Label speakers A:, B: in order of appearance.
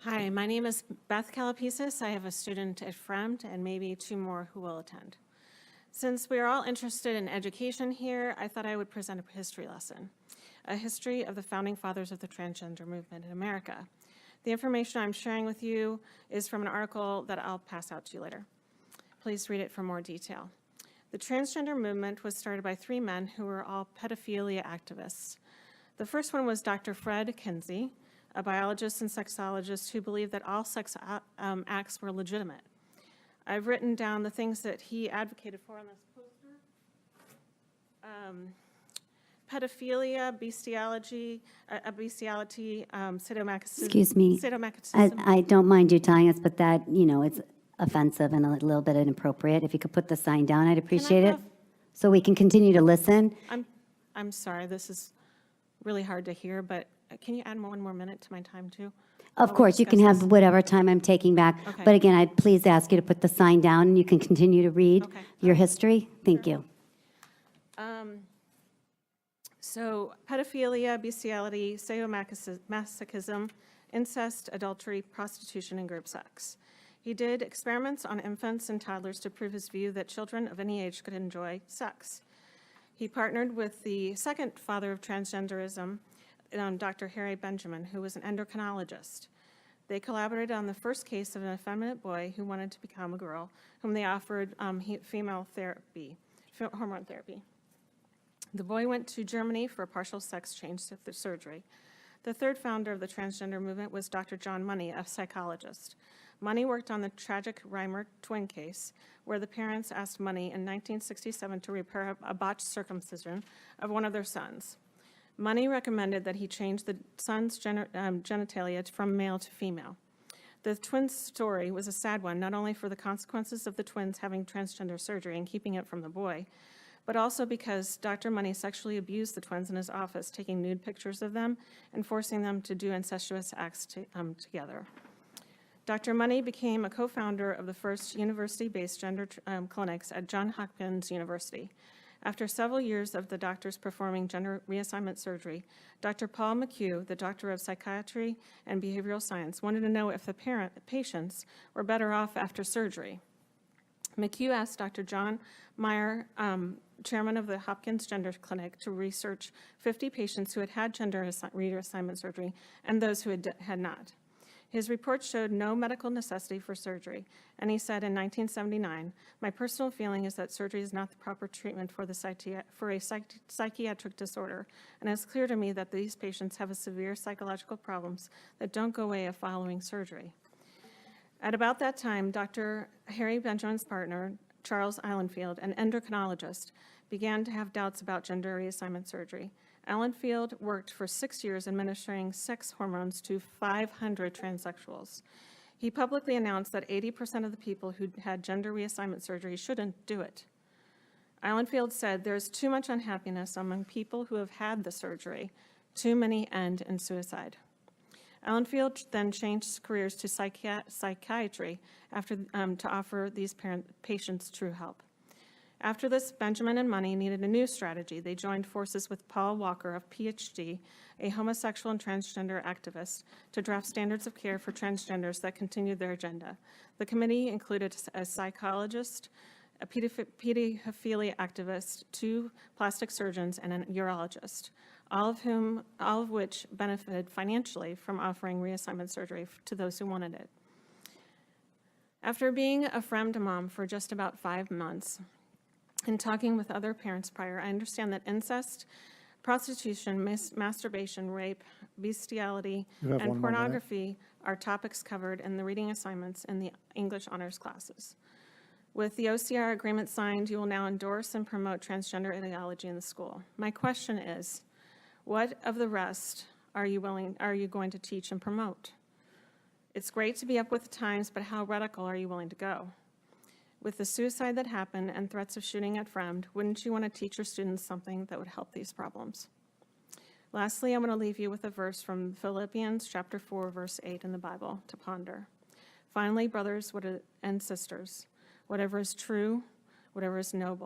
A: Hi, my name is Beth Calapisis. I have a student at FREMD and maybe 2 more who will attend. Since we are all interested in education here, I thought I would present a history lesson, a history of the founding fathers of the transgender movement in America. The information I'm sharing with you is from an article that I'll pass out to you later. Please read it for more detail. The transgender movement was started by 3 men who were all pedophilia activists. The first one was Dr. Fred Kinsey, a biologist and sexologist who believed that all sex acts were legitimate. I've written down the things that he advocated for on this poster. Pedophilia, bestiality, sadomasochism.
B: Excuse me.
A: Sadomasochism.
B: I don't mind you telling us, but that, it's offensive and a little bit inappropriate. If you could put the sign down, I'd appreciate it. So we can continue to listen.
A: I'm sorry, this is really hard to hear, but can you add 1 more minute to my time too?
B: Of course, you can have whatever time I'm taking back.
A: Okay.
B: But again, I'd please ask you to put the sign down and you can continue to read your history. Thank you.
A: So pedophilia, bestiality, sadomasochism, incest, adultery, prostitution, and group sex. He did experiments on infants and toddlers to prove his view that children of any age could enjoy sex. He partnered with the second father of transgenderism, Dr. Harry Benjamin, who was an endocrinologist. They collaborated on the first case of an effeminate boy who wanted to become a girl, whom they offered hormone therapy. The boy went to Germany for a partial sex change surgery. The third founder of the transgender movement was Dr. John Money, a psychologist. Money worked on the tragic Reimer twin case, where the parents asked Money in 1967 to repair a botched circumcision of one of their sons. Money recommended that he change the son's genitalia from male to female. The twins' story was a sad one, not only for the consequences of the twins having transgender surgery and keeping it from the boy, but also because Dr. Money sexually abused the twins in his office, taking nude pictures of them and forcing them to do incestuous acts together. Dr. Money became a co-founder of the first university-based gender clinics at Johns Hopkins University. After several years of the doctors performing gender reassignment surgery, Dr. Paul McHugh, the doctor of psychiatry and behavioral science, wanted to know if the patients were better off after surgery. McHugh asked Dr. John Meyer, chairman of the Hopkins Gender Clinic, to research 50 patients who had had gender reassignment surgery and those who had not. His report showed no medical necessity for surgery, and he said in 1979, "My personal feeling is that surgery is not the proper treatment for a psychiatric disorder, and it's clear to me that these patients have severe psychological problems that don't go away following surgery." At about that time, Dr. Harry Benjamin's partner, Charles Islandfield, an endocrinologist, began to have doubts about gender reassignment surgery. Islandfield worked for 6 years administering sex hormones to 500 transsexuals. He publicly announced that 80% of the people who had gender reassignment surgery shouldn't do it. Islandfield said, "There's too much unhappiness among people who have had the surgery. Too many end in suicide." Islandfield then changed careers to psychiatry to offer these patients true help. After this, Benjamin and Money needed a new strategy. They joined forces with Paul Walker, a PhD, a homosexual and transgender activist, to draft standards of care for transgenders that continued their agenda. The committee included a psychologist, a pedophilia activist, 2 plastic surgeons, and a urologist, all of which benefited financially from offering reassignment surgery to those who wanted it. After being a FREMD mom for just about 5 months, and talking with other parents prior, I understand that incest, prostitution, masturbation, rape, bestiality, and pornography are topics covered in the reading assignments in the English honors classes. With the OCR agreement signed, you will now endorse and promote transgender ideology in the school. My question is, what of the rest are you going to teach and promote? It's great to be up with the times, but how radical are you willing to go? With the suicide that happened and threats of shooting at FREMD, wouldn't you want to teach your students something that would help these problems? Lastly, I want to leave you with a verse from Philippians chapter 4, verse 8 in the Bible to ponder. Finally, brothers and sisters, whatever is true, whatever is noble,